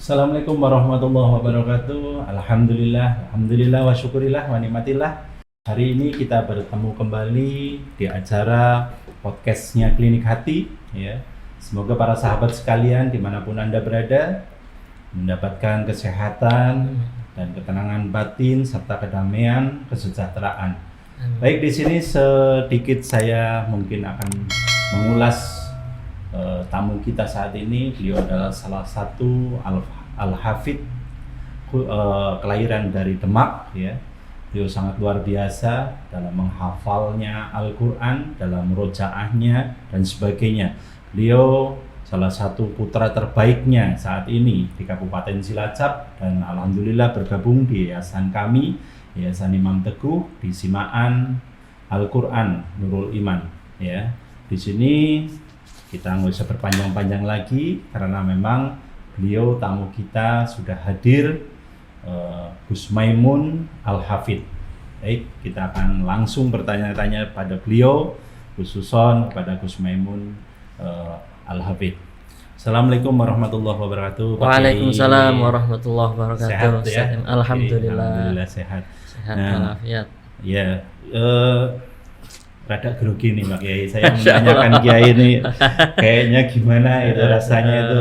Assalamualaikum warahmatullahi wabarakatuh. Alhamdulillah wa syukurillah wa nikmatillah. Hari ini kita bertemu kembali di acara podcastnya Klinik Hati ya. Semoga para sahabat sekalian dimanapun Anda berada mendapatkan kesehatan dan ketenangan batin serta kedamaian, kesejahteraan. Baik, di sini sedikit saya mungkin akan mengulas tamu kita saat ini. Beliau adalah salah satu Al-Hafidh kelahiran dari Demak ya. Beliau sangat luar biasa dalam menghafalnya Al-Quran, dalam murojaahnya dan sebagainya. Beliau salah satu putra terbaiknya saat ini di Kabupaten Cilacap dan alhamdulillah bergabung di yayasan kami, Yayasan Imam Teguh di Simaan Al-Quran Nurul Iman ya. Di sini kita nggak usah berpanjang-panjang lagi karena memang beliau tamu kita sudah hadir, Gus Maimun Al-Hafidh. Baik, kita akan langsung bertanya-tanya pada beliau, khususon kepada Gus Maimun Al-Hafidh. Assalamualaikum warahmatullahi wabarakatuh. Waalaikumsalam warahmatullahi wabarakatuh. Sehat ya? Alhamdulillah. Alhamdulillah sehat. Sehat walafiat. Ya, rada grogi nih Pak Kiai. Saya menanyakan Kiai ini kayaknya gimana itu rasanya itu.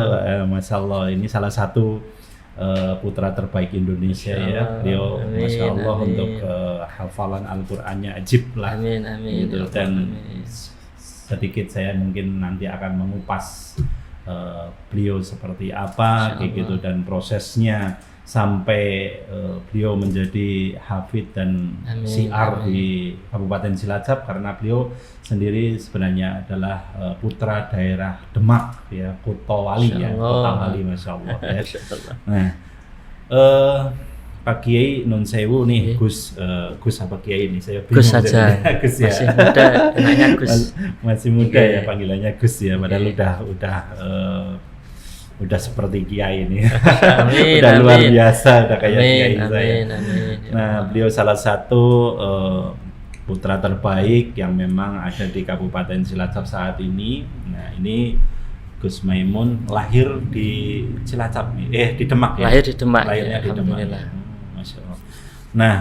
Masya Allah, ini salah satu putra terbaik Indonesia ya. Beliau Masya Allah untuk hafalan Al-Qur'annya ajib lah. Amin. Gitu. Dan sedikit saya mungkin nanti akan mengupas beliau seperti apa kayak gitu dan prosesnya sampai beliau menjadi hafidh dan syiar di Kabupaten Cilacap, karena beliau sendiri sebenarnya adalah putra daerah Demak ya, Kota Wali ya, Kota Wali, Masya Allah ya. Nah, Pak Kiai Nun Sewu nih, Gus apa Kiai ini? Saya bingung. Gus saja. Gus ya. Masih muda, enaknya Gus. Masih muda ya, panggilannya Gus ya, padahal udah seperti Kiai ini. Udah luar biasa, udah kayak Kiai saya. Nah, beliau salah satu putra terbaik yang memang ada di Kabupaten Cilacap saat ini. Nah, ini Gus Maimun lahir di Cilacap nih, di Demak ya. Lahir di Demak. Lahirnya di Demak. Masya Allah. Nah,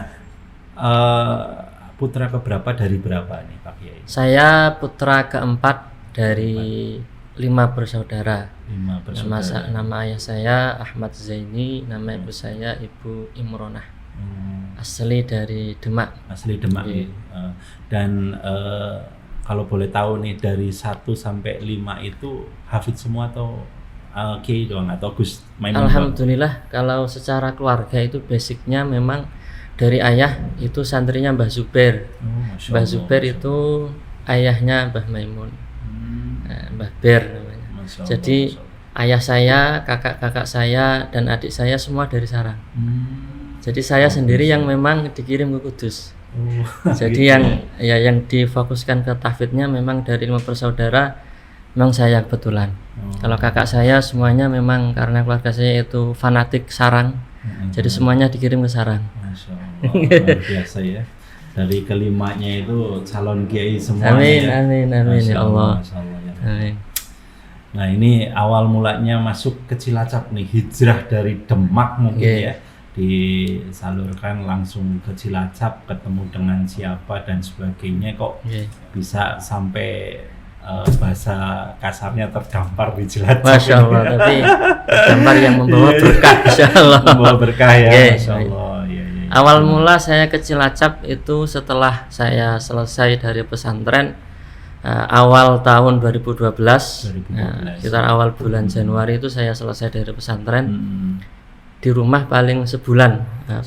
putra keberapa dari berapa nih Pak Kiai? Saya putra keempat dari 5 bersaudara. 5 bersaudara. Nama ayah saya Ahmad Zaini, nama ibu saya Ibu Imronah. Asli dari Demak. Asli Demak nih. Dan kalau boleh tahu nih, dari 1 sampai 5 itu hafidh semua atau Kiai doang atau Gus Maimun? Alhamdulillah, kalau secara keluarga itu basicnya memang dari ayah itu santrinya Mbah Zubair. Mbah Zubair itu ayahnya Mbah Maimun. Mbah Ber namanya. Jadi ayah saya, kakak-kakak saya dan adik saya semua dari Sarang. Jadi saya sendiri yang memang dikirim ke Kudus. Jadi gitu. yang difokuskan ke tahfidnya memang dari 5 bersaudara, memang saya kebetulan. Kalau kakak saya semuanya memang karena keluarga saya itu fanatik Sarang. Jadi semuanya dikirim ke Sarang. Masya Allah, luar biasa ya. Dari kelimanya itu calon kiai semua. Amin ya Allah. Amin. Nah, ini awal mulanya masuk ke Cilacap nih, hijrah dari Demak mungkin ya, disalurkan langsung ke Cilacap, ketemu dengan siapa dan sebagainya, kok bisa sampai bahasa kasarnya terdampar di Cilacap. Masya Allah, tapi terdampar yang membawa berkah, Masya Allah. Membawa berkah ya, Masya Allah. Awal mula saya ke Cilacap itu setelah saya selesai dari pesantren awal tahun 2012. Sekitar awal bulan Januari itu saya selesai dari pesantren. Di rumah paling sebulan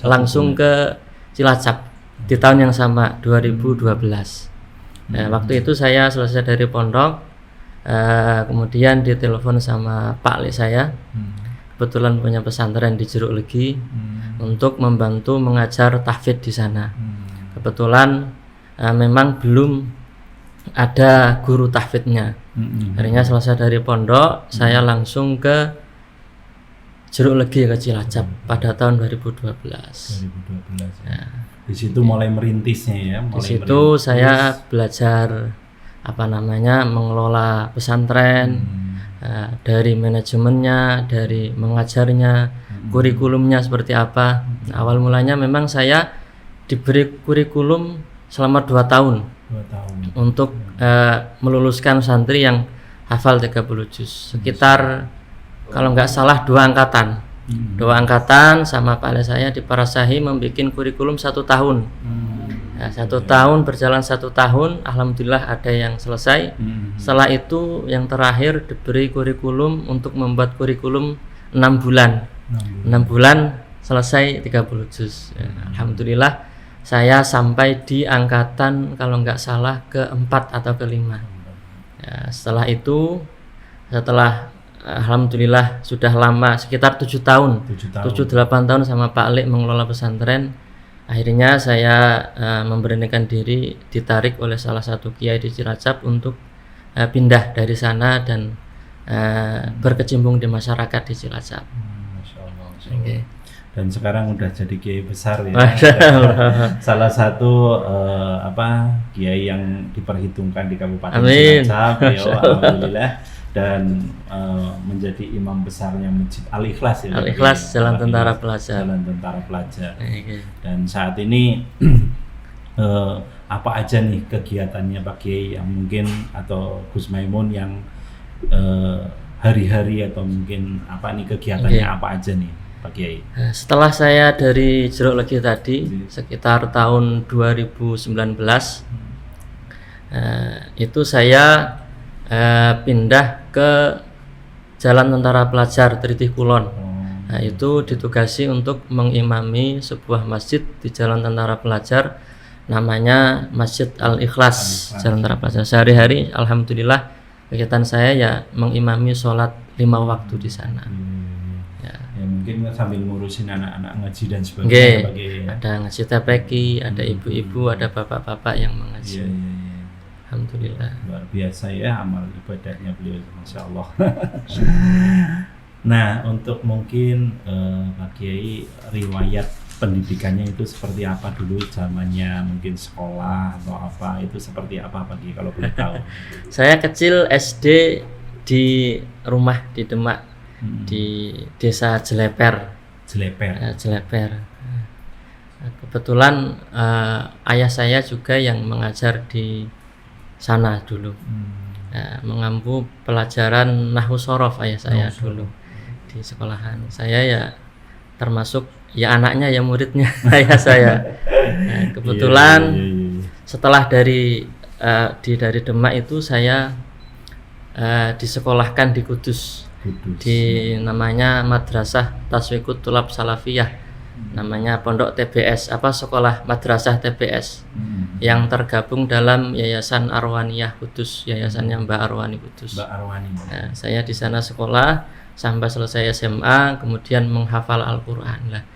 langsung ke Cilacap di tahun yang sama 2012. Waktu itu saya selesai dari pondok, kemudian ditelepon sama Pak Lek saya, kebetulan punya pesantren di Jeruk Legi, untuk membantu mengajar tahfidz di sana. Kebetulan memang belum ada guru tahfidznya. Akhirnya selesai dari pondok, saya langsung ke Jeruk Legi ke Cilacap pada tahun 2012. Ya. Di situ mulai merintisnya ya. Di situ saya belajar mengelola pesantren, dari manajemennya, dari mengajarnya, kurikulumnya seperti apa. Awal mulanya memang saya diberi kurikulum selama 2 tahun 2 tahun untuk meluluskan santri yang hafal 30 juz. Sekitar kalau nggak salah 2 angkatan. 2 angkatan sama Pak Ale saya di Parasahi membuat kurikulum 1 tahun. 1 tahun berjalan 1 tahun, alhamdulillah ada yang selesai. Setelah itu yang terakhir diberi kurikulum untuk membuat kurikulum 6 bulan. 6 bulan selesai 30 juz. Alhamdulillah saya sampai di angkatan kalau nggak salah ke-4 atau ke-5. Setelah itu, setelah alhamdulillah sudah lama, sekitar 7 tahun, 7-8 tahun sama Pak Ale mengelola pesantren. Akhirnya saya memberanikan diri, ditarik oleh salah satu kiai di Cilacap untuk pindah dari sana dan berkecimpung di masyarakat di Cilacap. Masya Allah. Okay. Dan sekarang udah jadi kiai besar ya. Salah satu kiai yang diperhitungkan di Kabupaten Cilacap, alhamdulillah. Dan menjadi imam besarnya Masjid Al-Ikhlas ya. Al-Ikhlas Jalan Tentara Pelajar. Jalan Tentara Pelajar. Okay. Dan saat ini apa aja nih kegiatannya Pak Kiai yang mungkin atau Gus Maimun yang hari-hari atau mungkin apa nih kegiatannya apa aja nih Pak Kiai? Setelah saya dari Jeruk Legi tadi sekitar tahun 2019 itu saya pindah ke Jalan Tentara Pelajar Tritih Kulon. Nah, itu ditugasi untuk mengimami sebuah masjid di Jalan Tentara Pelajar namanya Masjid Al-Ikhlas Jalan Tentara Pelajar. Sehari-hari alhamdulillah kegiatan saya ya mengimami sholat 5 waktu di sana. Ya mungkin sambil ngurusin anak-anak ngaji dan sebagainya. Ada ngaji TPQ, ada ibu-ibu, ada bapak-bapak yang mengaji. Alhamdulillah. Luar biasa ya amal ibadahnya beliau, Masya Allah. Nah, untuk mungkin Pak Kiai riwayat pendidikannya itu seperti apa dulu zamannya, mungkin sekolah atau apa, itu seperti apa Pak Kiai kalau boleh tahu? Saya kecil SD di rumah di Demak, di desa Jeleper. Kebetulan ayah saya juga yang mengajar di sana dulu, mengampu pelajaran nahwu sorof ayah saya dulu di sekolahan. Saya ya termasuk ya anaknya ya muridnya ayah saya. Nah, kebetulan setelah dari Demak itu saya disekolahkan di Kudus. Di namanya Madrasah Taswiqut Tulab Salafiyah, namanya Pondok TBS, sekolah Madrasah TBS yang tergabung dalam Yayasan Arwaniyah Kudus, yayasannya Mbak Arwani Kudus. Nah, saya di sana sekolah sampai selesai SMA, kemudian menghafal Al-Quran. Lah,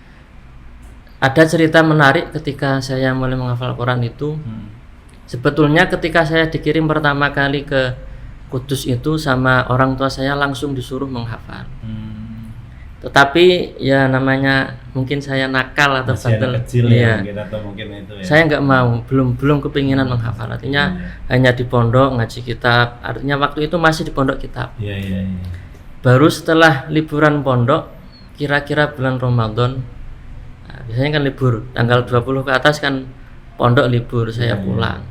ada cerita menarik ketika saya mulai menghafal Al-Quran itu. Sebetulnya ketika saya dikirim pertama kali ke Kudus itu sama orang tua saya langsung disuruh menghafal. Tetapi ya namanya mungkin saya nakal atau bandel, saya nggak mau, belum kepinginan menghafal. Artinya hanya di pondok ngaji kitab. Artinya waktu itu masih di pondok kitab. Baru setelah liburan pondok, kira-kira bulan Ramadan, biasanya kan libur tanggal 20 ke atas kan pondok libur, saya pulang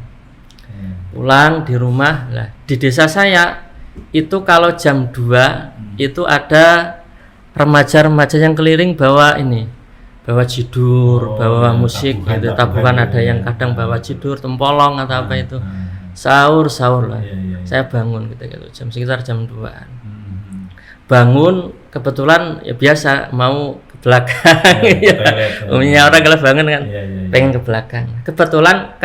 di rumah. Lah di desa saya itu kalau jam 2 itu ada remaja-remaja yang keliling bawa jidur, bawa musik gitu, tabuhan ada yang kadang bawa jidur, tempolong atau apa itu, sahur lah. Saya bangun gitu sekitar jam 2-an. Bangun kebetulan ya biasa mau ke belakang, umumnya orang kalau bangun kan pengen ke belakang. Kebetulan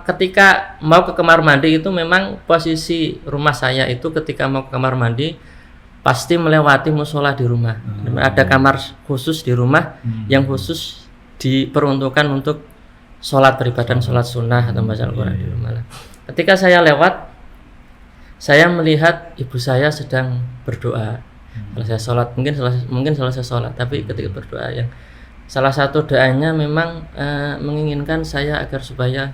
ketika mau ke kamar mandi itu memang posisi rumah saya itu ketika mau ke kamar mandi pasti melewati musola di rumah. Ada kamar khusus di rumah yang khusus diperuntukkan untuk sholat beribadah, sholat sunnah atau baca Al-Quran di rumah. Ketika saya lewat, saya melihat ibu saya sedang berdoa. Selesai sholat, mungkin selesai sholat, tapi ketika berdoa yang salah satu doanya memang menginginkan saya agar supaya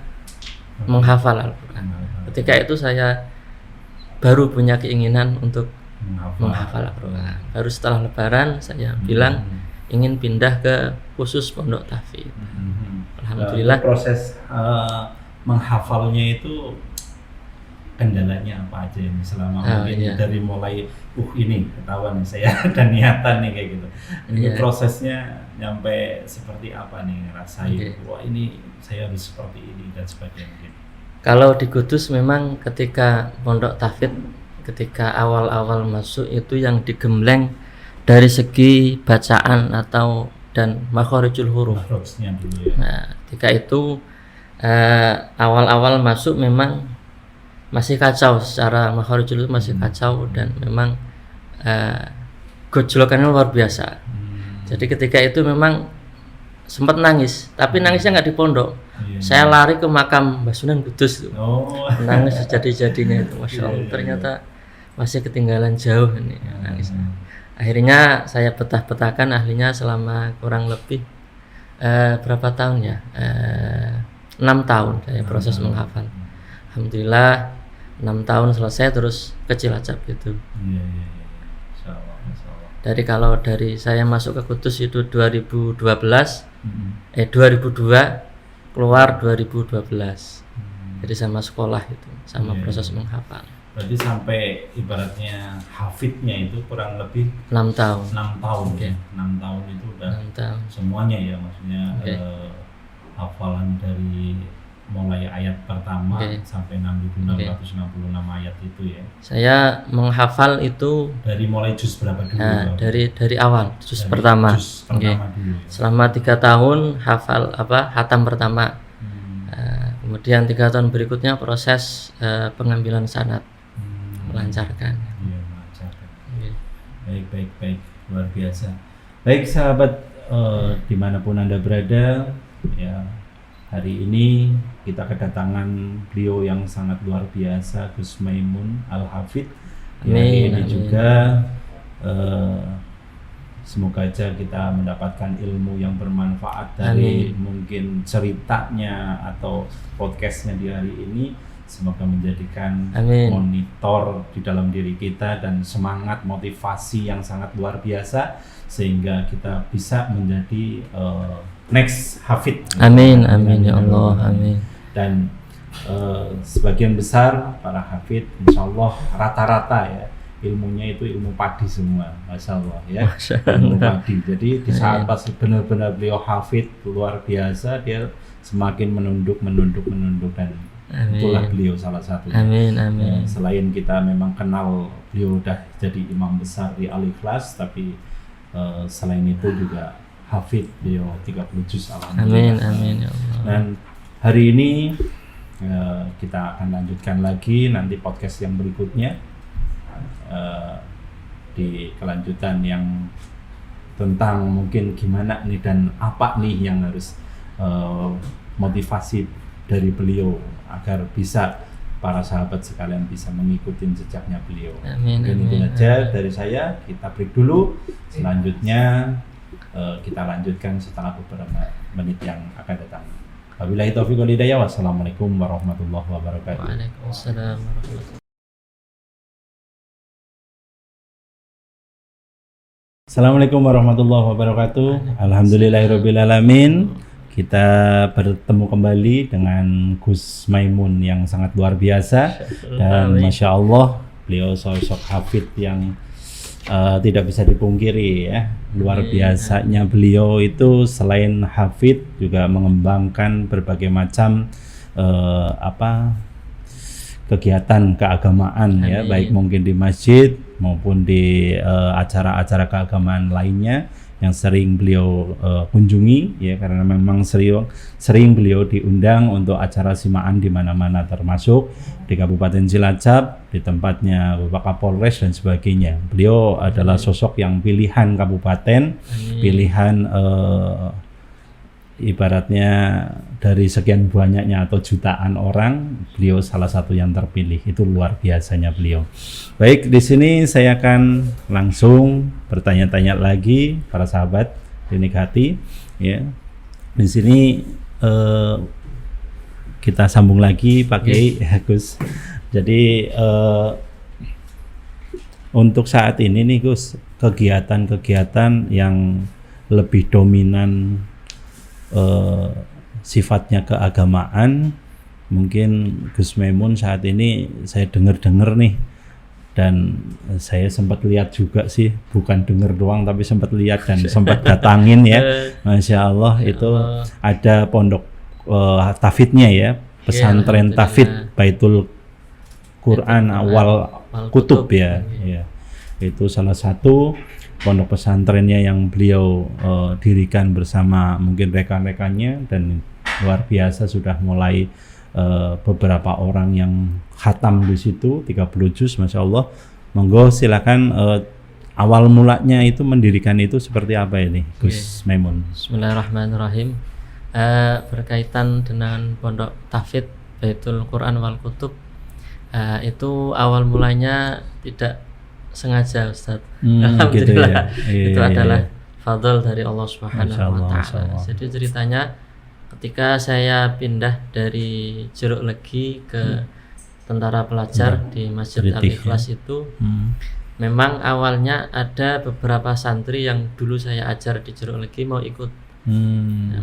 menghafal Al-Quran. Ketika itu saya baru punya keinginan untuk menghafal Al-Quran. Baru setelah Lebaran saya bilang ingin pindah ke khusus pondok tahfidz. Alhamdulillah. Proses menghafalnya itu kendalanya apa aja ini selama mungkin dari mulai ini ketahuan saya ada niatan nih kayak gitu. Ini prosesnya nyampe seperti apa nih ngerasain wah ini saya harus seperti ini dan sebagainya. Kalau di Kudus memang ketika pondok tahfidz ketika awal-awal masuk itu yang digembleng dari segi bacaan dan makharijul huruf. Dulu ya. Nah, ketika itu awal-awal masuk memang masih kacau secara makharijul huruf masih kacau dan memang gojlokannya luar biasa. Jadi ketika itu memang sempat nangis, tapi nangisnya nggak di pondok. Saya lari ke makam Mbah Sunan Kudus tuh. Nangis sejadi-jadinya itu, Masya Allah. Ternyata masih ketinggalan jauh ini nangisnya. Akhirnya saya petah-petahkan ahlinya selama kurang lebih berapa tahun ya? 6 tahun saya proses menghafal. Alhamdulillah 6 tahun selesai terus ke Cilacap gitu. Dari saya masuk ke Kudus itu 2002 keluar 2012. Jadi sama sekolah itu, sama proses menghafal. Berarti sampai ibaratnya hafidnya itu kurang lebih 6 tahun. 6 tahun ya. 6 tahun itu udah 6 tahun. Semuanya ya maksudnya hafalan dari mulai ayat pertama sampai 6.666 ayat itu ya. Saya menghafal itu dari mulai juz berapa dulu? Dari awal juz pertama. Juz pertama dulu. Ya. Selama 3 tahun hafal hatam pertama. Kemudian 3 tahun berikutnya proses pengambilan sanad melancarkan. Iya, melancarkan. Baik, luar biasa. Baik sahabat dimanapun Anda berada ya. Hari ini kita kedatangan beliau yang sangat luar biasa, Gus Maimun Al-Hafidz. Hari ini juga semoga aja kita mendapatkan ilmu yang bermanfaat dari mungkin ceritanya atau podcastnya di hari ini. Semoga menjadikan monitor di dalam diri kita dan semangat motivasi yang sangat luar biasa sehingga kita bisa menjadi next hafidz. Amin ya Allah, amin. Dan sebagian besar para hafidz insyaallah rata-rata ya ilmunya itu ilmu padi semua, masya Allah ya. Ilmu padi. Jadi di saat pas benar-benar beliau hafidz luar biasa, dia semakin menunduk dan itulah beliau salah satunya. Amin. Selain kita memang kenal beliau udah jadi imam besar di Al-Ikhlas, tapi selain itu juga hafidz beliau 30 juz alhamdulillah. Amin ya Allah. Dan hari ini kita akan lanjutkan lagi nanti podcast yang berikutnya di kelanjutan yang tentang mungkin gimana nih dan apa nih yang harus motivasi dari beliau agar bisa para sahabat sekalian bisa mengikuti jejaknya beliau. Amin. Itu aja dari saya. Kita break dulu. Selanjutnya kita lanjutkan setelah beberapa menit yang akan datang. Wabillahi taufiq wal hidayah. Wassalamualaikum warahmatullahi wabarakatuh. Waalaikumsalam warahmatullahi. Assalamualaikum warahmatullahi wabarakatuh. Alhamdulillahirabbil alamin. Kita bertemu kembali dengan Gus Maimun yang sangat luar biasa dan masya Allah beliau sosok hafidz yang tidak bisa dipungkiri ya. Luar biasanya beliau itu selain hafidz juga mengembangkan berbagai macam kegiatan keagamaan ya, baik mungkin di masjid maupun di acara-acara keagamaan lainnya yang sering beliau kunjungi ya, karena memang sering beliau diundang untuk acara simaan di mana-mana termasuk di Kabupaten Cilacap di tempatnya Bapak Kapolres dan sebagainya. Beliau adalah sosok yang pilihan kabupaten, pilihan ibaratnya dari sekian banyaknya atau jutaan orang, beliau salah satu yang terpilih. Itu luar biasanya beliau. Baik, di sini saya akan langsung bertanya-tanya lagi para sahabat dinikmati ya. Di sini kita sambung lagi pakai Gus. Jadi Untuk saat ini nih Gus, kegiatan-kegiatan yang lebih dominan sifatnya keagamaan, mungkin Gus Maimun saat ini saya dengar-dengar nih, dan saya sempat lihat juga sih, bukan dengar doang tapi sempat lihat dan sempat datangin ya, Masya Allah itu ada pondok Tafidnya ya, pesantren Tafid Baitul Quran Awal Kutub ya, itu salah satu pondok pesantrennya yang beliau dirikan bersama mungkin rekan-rekannya, dan luar biasa sudah mulai beberapa orang yang khatam di situ 30 juz, Masya Allah. Monggo silakan, awal mulanya itu mendirikan itu seperti apa ini Gus Maimun? Bismillahirrahmanirrahim. Berkaitan dengan pondok Tafid Baitul Quran Wal Kutub, itu awal mulanya tidak sengaja Ustaz. Alhamdulillah gitu ya. Itu adalah fadl dari Allah Subhanahu wa taala. Jadi ceritanya ketika saya pindah dari Jeruk Legi ke Tentara Pelajar di Masjid Al-Ikhlas itu, memang awalnya ada beberapa santri yang dulu saya ajar di Jeruk Legi mau ikut.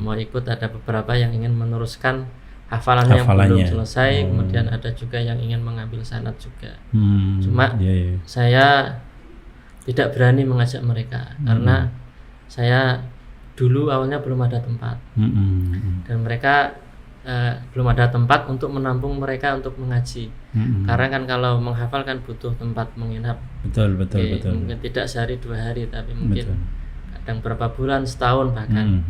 Mau ikut, ada beberapa yang ingin meneruskan hafalannya yang belum selesai, kemudian ada juga yang ingin mengambil sanad juga. Cuma saya tidak berani mengajak mereka karena saya dulu awalnya belum ada tempat, dan mereka belum ada tempat untuk menampung mereka untuk mengaji. Karena kan kalau menghafal kan butuh tempat menginap. Betul. Mungkin tidak sehari 2 hari, tapi mungkin kadang berapa bulan, setahun bahkan.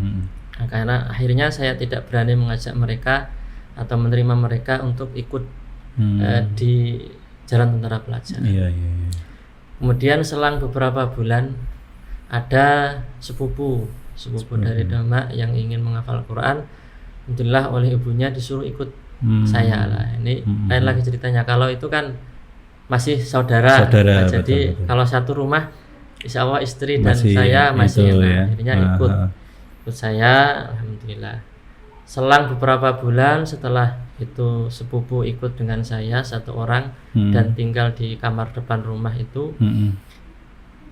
Nah, karena akhirnya saya tidak berani mengajak mereka atau menerima mereka untuk ikut di Jalan Tentara Pelajar. Kemudian selang beberapa bulan ada sepupu dari Demak yang ingin menghafal Quran. Alhamdulillah oleh ibunya disuruh ikut saya lah. Ini lain lagi ceritanya. Kalau itu kan masih saudara. Nah, jadi betul. Kalau satu rumah, insya Allah istri dan saya masih akhirnya ikut saya. Alhamdulillah. Selang beberapa bulan setelah itu sepupu ikut dengan saya 1 orang dan tinggal di kamar depan rumah itu.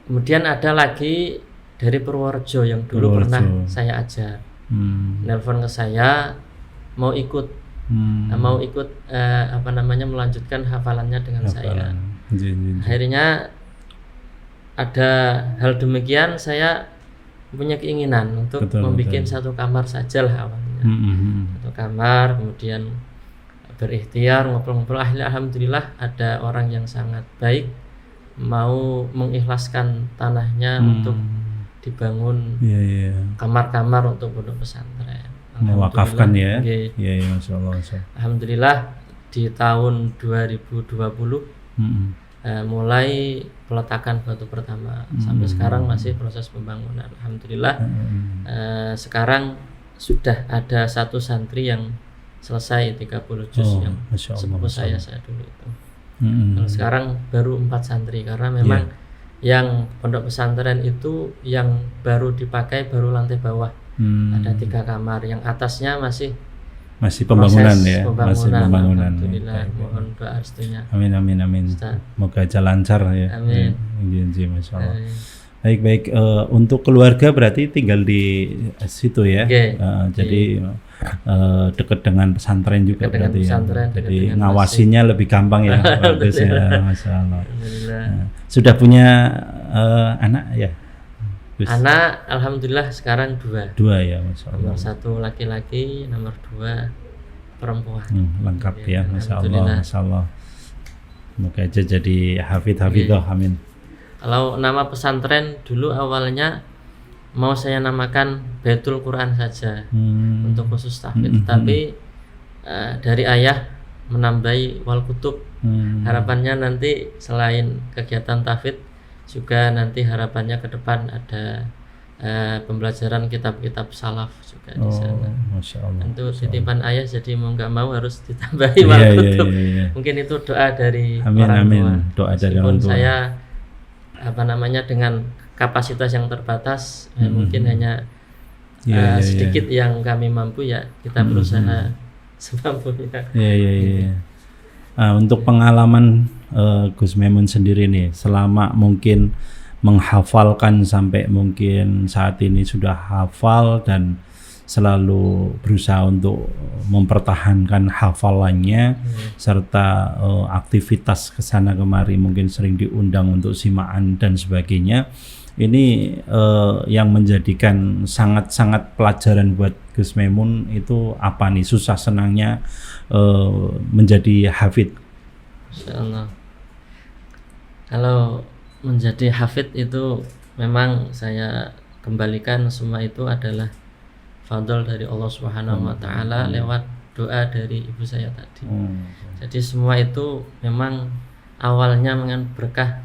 Kemudian ada lagi dari Purworejo yang dulu pernah saya ajar, nelpon ke saya mau ikut, melanjutkan hafalannya dengan saya. Akhirnya ada hal demikian, saya punya keinginan untuk membuat 1 kamar sajalah awalnya. 1 kamar, kemudian berikhtiar ngobrol-ngobrol. Alhamdulillah ada orang yang sangat baik mau mengikhlaskan tanahnya untuk dibangun kamar-kamar untuk pondok pesantren. Mewakafkan ya. Masya Allah. Alhamdulillah di tahun 2020 mulai peletakan batu pertama sampai sekarang masih proses pembangunan. Alhamdulillah sekarang sudah ada 1 santri yang selesai 30 juz yang sepupu saya dulu itu. Sekarang baru 4 santri karena memang yang pondok pesantren itu yang baru dipakai baru lantai bawah. Ada 3 kamar, yang atasnya masih pembangunan ya. Masih pembangunan. Alhamdulillah, mohon doa restunya. Amin. Semoga aja lancar ya. Amin. Masya Allah. Baik. Untuk keluarga berarti tinggal di situ ya. Jadi dekat dengan pesantren juga berarti ya. Jadi ngawasinya lebih gampang ya. Bagus ya, Masya Allah. Sudah punya anak ya? Anak alhamdulillah sekarang 2 ya, Masya Allah. Nomor 1 laki-laki, nomor 2 perempuan. Lengkap ya, Masya Allah. Semoga aja jadi hafidh-hafidhah. Amin. Kalau nama pesantren dulu awalnya mau saya namakan Baitul Quran saja untuk khusus tahfidz, tapi dari ayah menambahi Wal Kutub. Harapannya nanti selain kegiatan tahfidz juga nanti harapannya ke depan ada pembelajaran kitab-kitab salaf juga di sana. Masya Allah. Itu titipan ayah, jadi mau nggak mau harus ditambahi Wal Kutub. Mungkin itu doa dari orang tua. Doa dari orang tua. Saya dengan kapasitas yang terbatas, mungkin hanya sedikit yang kami mampu, ya kita berusaha semampunya. Untuk pengalaman Gus Memun sendiri nih, selama mungkin menghafalkan sampai mungkin saat ini sudah hafal dan selalu berusaha untuk mempertahankan hafalannya serta aktivitas kesana kemari mungkin sering diundang untuk simaan dan sebagainya. Ini yang menjadikan sangat-sangat pelajaran buat Gus Memun itu apa nih, susah senangnya menjadi hafid? Insyaallah. Kalau menjadi hafid itu memang saya kembalikan semua itu adalah fadl dari Allah Subhanahu wa taala lewat doa dari ibu saya tadi. Jadi semua itu memang awalnya dengan berkah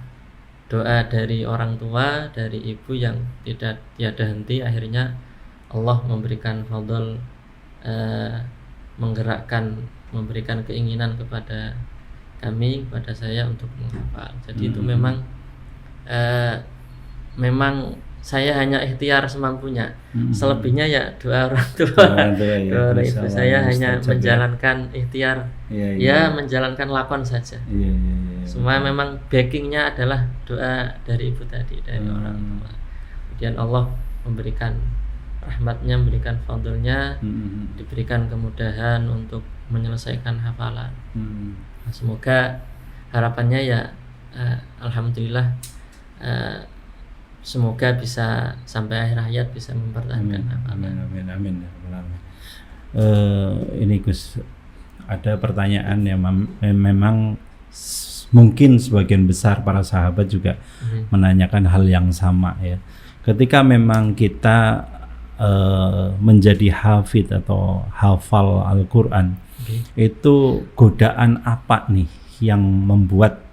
doa dari orang tua, dari ibu yang tidak tiada henti, akhirnya Allah memberikan fadl, menggerakkan, memberikan keinginan kepada kami, kepada saya untuk menghafal. Jadi itu memang saya hanya ikhtiar semampunya. Selebihnya ya doa orang tua. Doa orang ibu. Saya hanya menjalankan ikhtiar, menjalankan lakon saja. Semua memang backingnya adalah doa dari ibu tadi, dari orang tua. Kemudian Allah memberikan rahmatnya, memberikan fadlnya, diberikan kemudahan untuk menyelesaikan hafalan. Nah, semoga harapannya ya alhamdulillah semoga bisa sampai akhir hayat bisa mempertahankan hafalan. Amin. Ini Gus, ada pertanyaan yang memang mungkin sebagian besar para sahabat juga menanyakan hal yang sama ya. Ketika memang kita menjadi hafid atau hafal Al-Quran, itu godaan apa nih yang membuat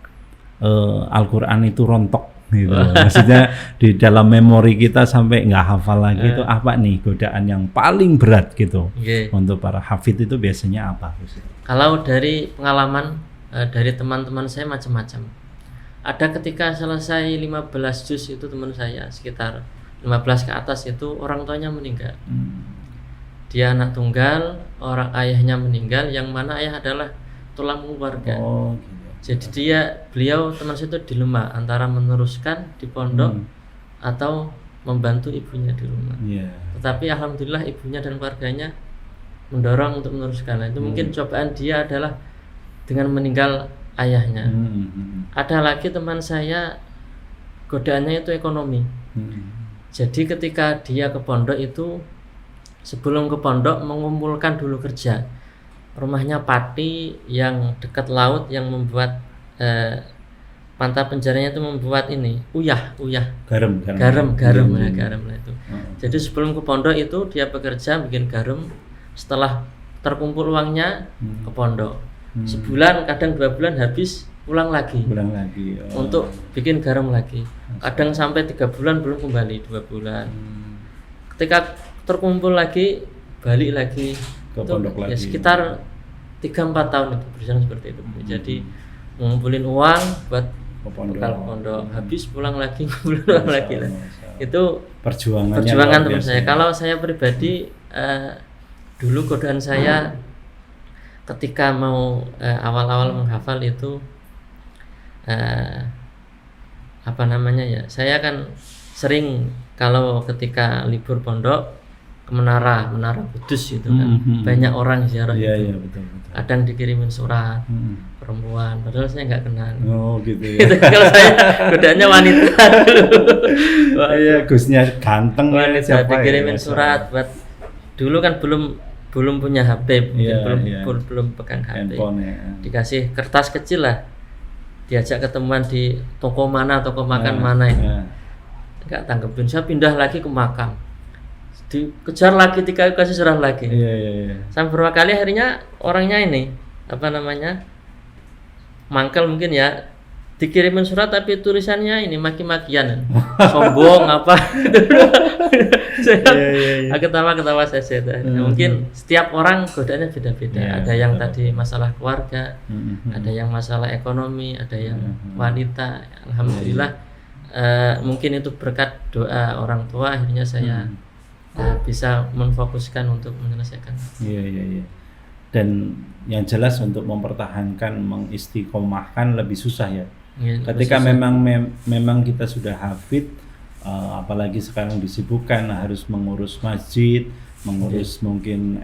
Al-Quran itu rontok gitu? Maksudnya di dalam memori kita sampai nggak hafal lagi, itu apa nih godaan yang paling berat gitu untuk para hafid itu biasanya apa? Kalau dari pengalaman dari teman-teman saya macam-macam. Ada ketika selesai 15 juz itu teman saya sekitar 15 ke atas itu orang tuanya meninggal. Dia anak tunggal, orang ayahnya meninggal, yang mana ayah adalah tulang keluarga. Jadi beliau teman saya itu dilema antara meneruskan di pondok atau membantu ibunya di rumah. Tetapi alhamdulillah ibunya dan keluarganya mendorong untuk meneruskan. Nah, itu mungkin cobaan dia adalah dengan meninggal ayahnya. Ada lagi teman saya godaannya itu ekonomi. Jadi ketika dia ke pondok itu sebelum ke pondok mengumpulkan dulu kerja. Rumahnya Pati yang dekat laut yang membuat pantai penjaranya itu membuat ini uyah garam lah itu. Jadi sebelum ke pondok itu dia bekerja bikin garam, setelah terkumpul uangnya ke pondok. Sebulan kadang 2 bulan habis pulang lagi untuk bikin garam lagi. Kadang sampai 3 bulan belum kembali, 2 bulan. Ketika terkumpul lagi balik lagi ke pondok lagi. Ya sekitar 3-4 tahun itu berjalan seperti itu. Jadi ngumpulin uang buat bekal pondok, habis pulang lagi ngumpulin uang lagi lah. Itu perjuangan teman saya. Kalau saya pribadi dulu godaan saya ketika mau awal-awal menghafal itu saya kan sering kalau ketika libur pondok ke Menara Kudus itu kan banyak orang ziarah itu. Betul. Kadang dikirimin surat perempuan, padahal saya nggak kenal. Gitu ya. Kalau saya godaannya wanita dulu. Gusnya ganteng wanita dikirimin surat buat dulu kan belum punya HP, belum pegang HP. Dikasih kertas kecil lah, diajak ketemuan di toko makan mana itu. Enggak tanggepin, saya pindah lagi ke makam, dikejar lagi 3 kali, kasih surat lagi. Sampai beberapa kali akhirnya orangnya ini mangkel mungkin ya, dikirimin surat tapi tulisannya ini maki-makian, sombong apa. Saya ketawa saja. Mungkin setiap orang godaannya beda-beda. Ada yang tadi masalah keluarga, ada yang masalah ekonomi, ada yang wanita. Alhamdulillah mungkin itu berkat doa orang tua akhirnya saya bisa memfokuskan untuk menyelesaikan. Dan yang jelas untuk mempertahankan, mengistiqomahkan lebih susah ya. Ketika memang kita sudah hafid, apalagi sekarang disibukkan harus mengurus masjid, mengurus mungkin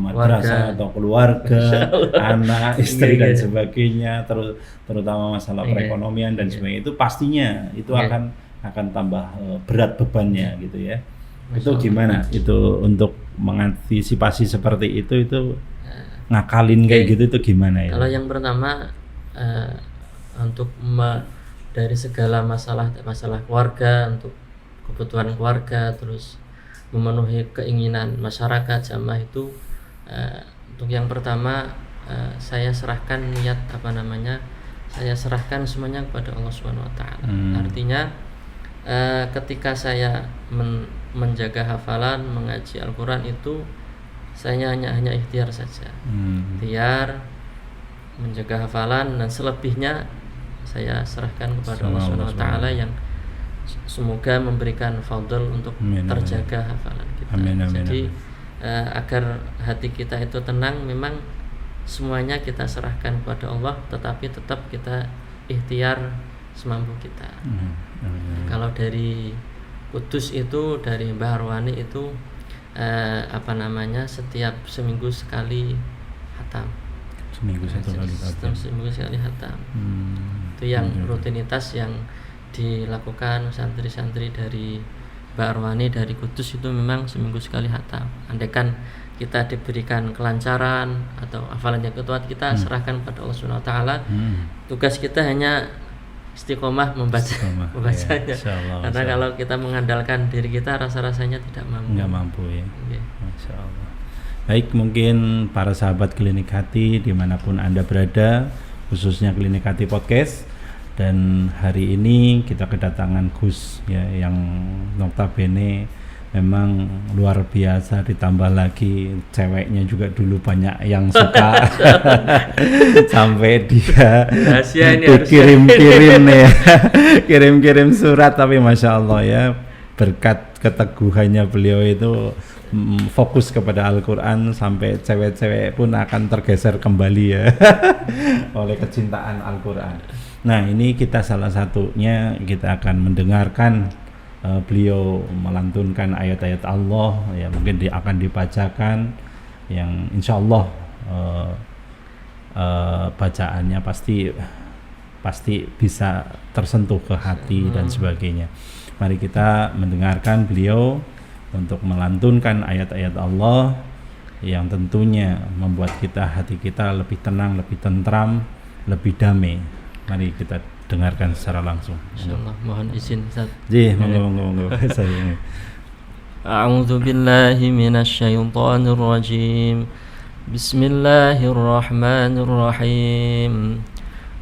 madrasah atau keluarga, anak, istri dan sebagainya, terutama masalah perekonomian dan sebagainya, itu pastinya itu akan tambah berat bebannya gitu ya. Itu gimana itu untuk mengantisipasi seperti itu ngakalin kayak gitu itu gimana ya? Kalau yang pertama untuk dari segala masalah keluarga, untuk kebutuhan keluarga, terus memenuhi keinginan masyarakat jamaah itu, untuk yang pertama saya serahkan saya serahkan semuanya kepada Allah Subhanahu wa taala. Artinya ketika saya menjaga hafalan, mengaji Al-Qur'an itu saya hanya ikhtiar saja. Ikhtiar menjaga hafalan, dan selebihnya saya serahkan kepada Allah Subhanahu wa taala yang semoga memberikan fadl untuk terjaga hafalan kita. Jadi agar hati kita itu tenang, memang semuanya kita serahkan kepada Allah, tetapi tetap kita ikhtiar semampu kita. Kalau dari Kudus itu, dari Mbah Arwani itu setiap seminggu sekali hatam. Seminggu sekali hatam. Itu yang rutinitas yang dilakukan santri-santri dari Mbah Arwani dari Kudus, itu memang seminggu sekali hatam. Andaikan kita diberikan kelancaran atau hafalan yang kuat, kita serahkan pada Allah Subhanahu wa taala. Tugas kita hanya istiqomah membacanya. Ya, karena kalau kita mengandalkan diri kita, rasa-rasanya tidak mampu. Nggak mampu ya. Masya Allah. Baik, mungkin para sahabat Klinik Hati dimanapun Anda berada, khususnya Klinik Hati Podcast, dan hari ini kita kedatangan Gus ya, yang notabene memang luar biasa, ditambah lagi ceweknya juga dulu banyak yang suka sampai dia kirim surat, tapi Masya Allah ya, berkat keteguhannya beliau itu fokus kepada Al-Quran, sampai cewek-cewek pun akan tergeser kembali ya oleh kecintaan Al-Quran. Nah, ini kita salah satunya kita akan mendengarkan beliau melantunkan ayat-ayat Allah ya, mungkin akan dibacakan yang insya Allah bacaannya pasti bisa tersentuh ke hati dan sebagainya. Mari kita mendengarkan beliau untuk melantunkan ayat-ayat Allah yang tentunya membuat hati kita lebih tenang, lebih tentram, lebih damai. Mari kita dengarkan secara langsung. Insyaallah, mohon izin Ustaz. Monggo. A'udzu billahi minasy syaithanir rajim. Bismillahirrahmanirrahim.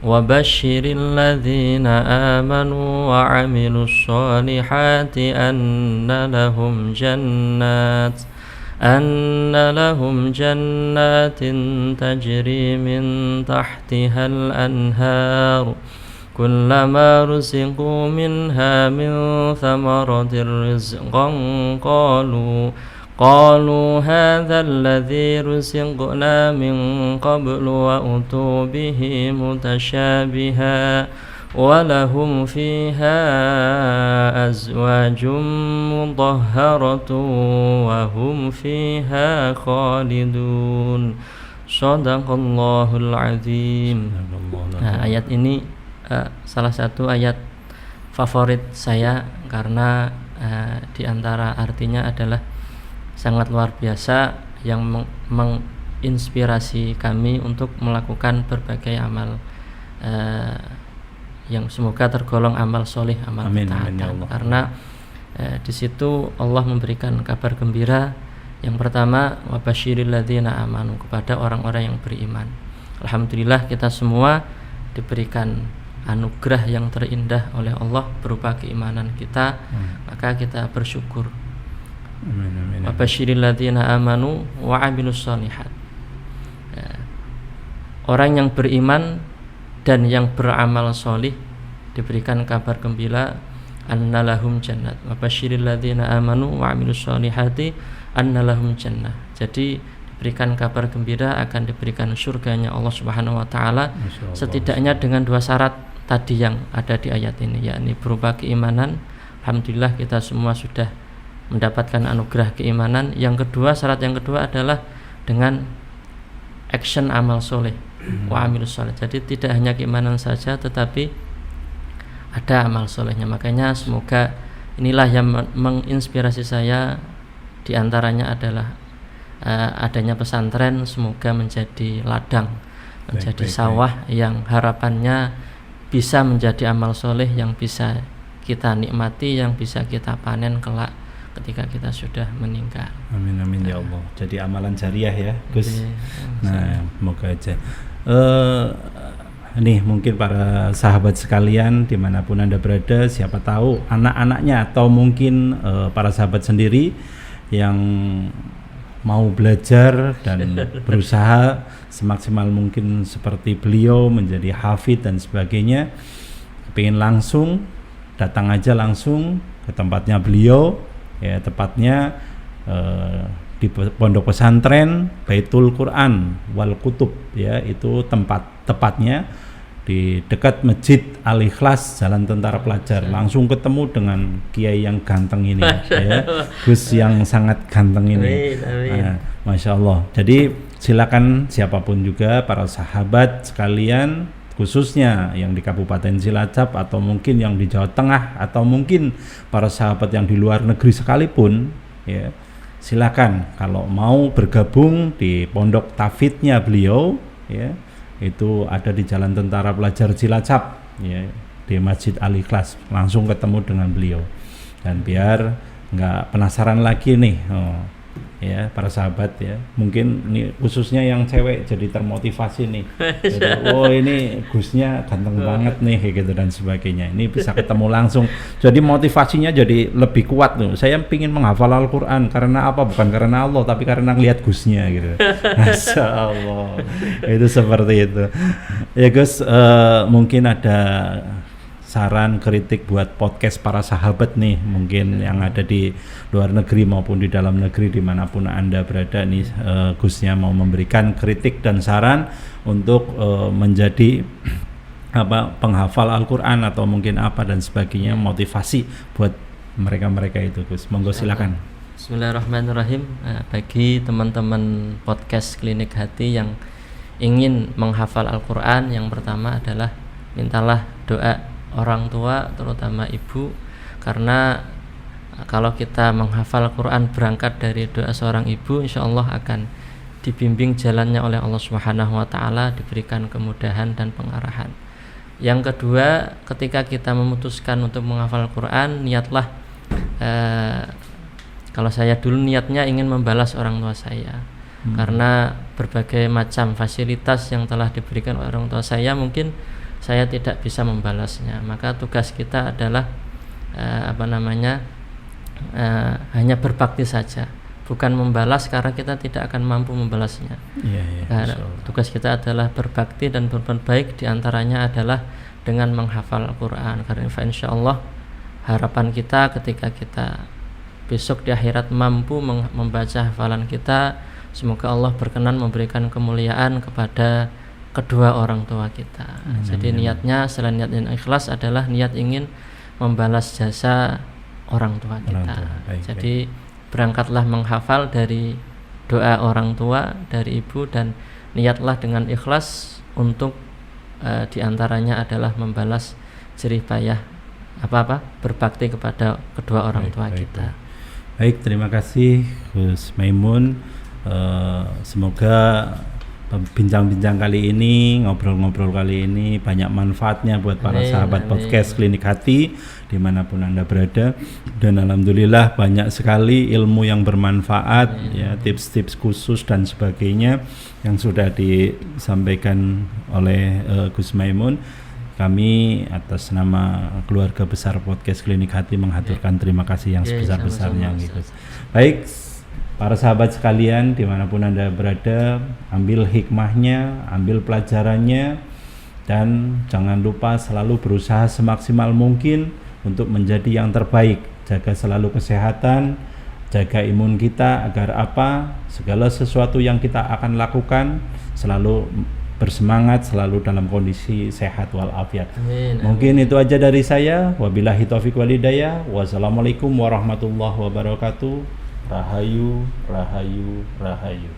Wa basyiril ladzina amanu wa 'amilus shalihati anna lahum jannatin tajri min tahtihal anhar كلما رزقوا منها من ثمرة رزقا قالوا هذا الذي رزقنا من قبل وأتوا به متشابها ولهم فيها أزواج مطهرة وهم فيها خالدون. Shadaqallahul azim. Nah, ayat ini salah satu ayat favorit saya karena di antara artinya adalah sangat luar biasa, yang menginspirasi kami untuk melakukan berbagai amal yang semoga tergolong amal soleh, amal ketaatan. Karena di situ Allah memberikan kabar gembira. Yang pertama, wabasyiril ladzina amanu, kepada orang-orang yang beriman. Alhamdulillah kita semua diberikan anugerah yang terindah oleh Allah berupa keimanan kita, maka kita bersyukur. Wabasyiril ladzina amanu wa 'amilus shalihat. Orang yang beriman dan yang beramal solih diberikan kabar gembira, annalahum jannat. Wabasyiril ladzina amanu wa 'amilus sholihati annalahum jannah. Jadi berikan kabar gembira akan diberikan surganya Allah Subhanahu wa taala, Masya Allah. setidaknya dengan 2 syarat tadi yang ada di ayat ini, yakni berupa keimanan. Alhamdulillah kita semua sudah mendapatkan anugerah keimanan. Yang kedua, syarat yang kedua adalah dengan action amal soleh, wa amilus soleh. Jadi tidak hanya keimanan saja, tetapi ada amal solehnya. Makanya semoga inilah yang menginspirasi saya, diantaranya adalah adanya pesantren. Semoga menjadi ladang, menjadi sawah yang harapannya bisa menjadi amal soleh yang bisa kita nikmati, yang bisa kita panen kelak ketika kita sudah meninggal. Amin amin ya Allah. Jadi amalan jariah ya Gus. Nah semoga aja. Nih mungkin para sahabat sekalian dimanapun Anda berada, siapa tahu anak-anaknya atau mungkin para sahabat sendiri yang mau belajar dan berusaha semaksimal mungkin seperti beliau menjadi hafid dan sebagainya, pengen langsung datang aja langsung ke tempatnya beliau, ya tepatnya di Pondok Pesantren Baitul Quran wal Kutub, ya itu tepatnya di dekat Masjid Al Ikhlas Jalan Tentara Pelajar. Langsung ketemu dengan kiai yang ganteng ini, ya Gus yang sangat ganteng ini. Masya Allah. Jadi silakan siapapun juga para sahabat sekalian, khususnya yang di Kabupaten Cilacap atau mungkin yang di Jawa Tengah atau mungkin para sahabat yang di luar negeri sekalipun, ya silakan kalau mau bergabung di pondok tafidnya beliau, ya itu ada di Jalan Tentara Pelajar Cilacap, ya di Masjid Al Ikhlas. Langsung ketemu dengan beliau dan biar nggak penasaran lagi nih, ya para sahabat ya, mungkin ini khususnya yang cewek jadi termotivasi nih. Jadi, oh ini Gusnya ganteng banget nih kayak gitu dan sebagainya. Ini bisa ketemu langsung. Jadi motivasinya jadi lebih kuat tuh. Saya pingin menghafal Al-Qur'an karena apa? Bukan karena Allah tapi karena ngelihat Gusnya gitu. Masya Allah. Itu seperti itu. Ya Gus, mungkin ada saran kritik buat podcast para sahabat nih, mungkin yang ada di luar negeri maupun di dalam negeri dimanapun Anda berada nih, Gusnya mau memberikan kritik dan saran untuk menjadi penghafal Al-Quran atau mungkin apa dan sebagainya, motivasi buat mereka itu Gus, monggo silakan. Bismillahirrahmanirrahim. Bagi teman-teman podcast Klinik Hati yang ingin menghafal Al-Quran, yang pertama adalah mintalah doa orang tua, terutama ibu, karena kalau kita menghafal Quran berangkat dari doa seorang ibu, insya Allah akan dibimbing jalannya oleh Allah Subhanahu wa taala, diberikan kemudahan dan pengarahan. Yang kedua, ketika kita memutuskan untuk menghafal Quran, niatlah, kalau saya dulu niatnya ingin membalas orang tua saya, karena berbagai macam fasilitas yang telah diberikan oleh orang tua saya mungkin saya tidak bisa membalasnya. Maka tugas kita adalah hanya berbakti saja, bukan membalas karena kita tidak akan mampu membalasnya. Tugas kita adalah berbakti dan berbuat baik, diantaranya adalah dengan menghafal Al-Quran. Karena insya Allah harapan kita ketika kita besok di akhirat mampu membaca hafalan kita, semoga Allah berkenan memberikan kemuliaan kepada kedua orang tua kita. Jadi niatnya selain niat yang ikhlas adalah niat ingin membalas jasa orang tua kita. Jadi berangkatlah menghafal dari doa orang tua, dari ibu, dan niatlah dengan ikhlas untuk diantaranya adalah membalas jerih payah berbakti kepada kedua orang tua kita. Baik, terima kasih Gus Maimun. Semoga bincang-bincang kali ini, ngobrol-ngobrol kali ini banyak manfaatnya buat para sahabat podcast Klinik Hati dimanapun Anda berada, dan alhamdulillah banyak sekali ilmu yang bermanfaat, ya tips-tips khusus dan sebagainya yang sudah disampaikan oleh Gus Maimun. Kami atas nama keluarga besar podcast Klinik Hati menghaturkan terima kasih yang sebesar-besarnya gitu. Baik, para sahabat sekalian dimanapun Anda berada, ambil hikmahnya, ambil pelajarannya, dan jangan lupa selalu berusaha semaksimal mungkin untuk menjadi yang terbaik. Jaga selalu kesehatan, jaga imun kita agar apa? Segala sesuatu yang kita akan lakukan selalu bersemangat, selalu dalam kondisi sehat walafiat. Amin. Mungkin itu aja dari saya. Wabillahi taufiq wal hidayah. Wassalamualaikum warahmatullahi wabarakatuh. Rahayu, rahayu, rahayu.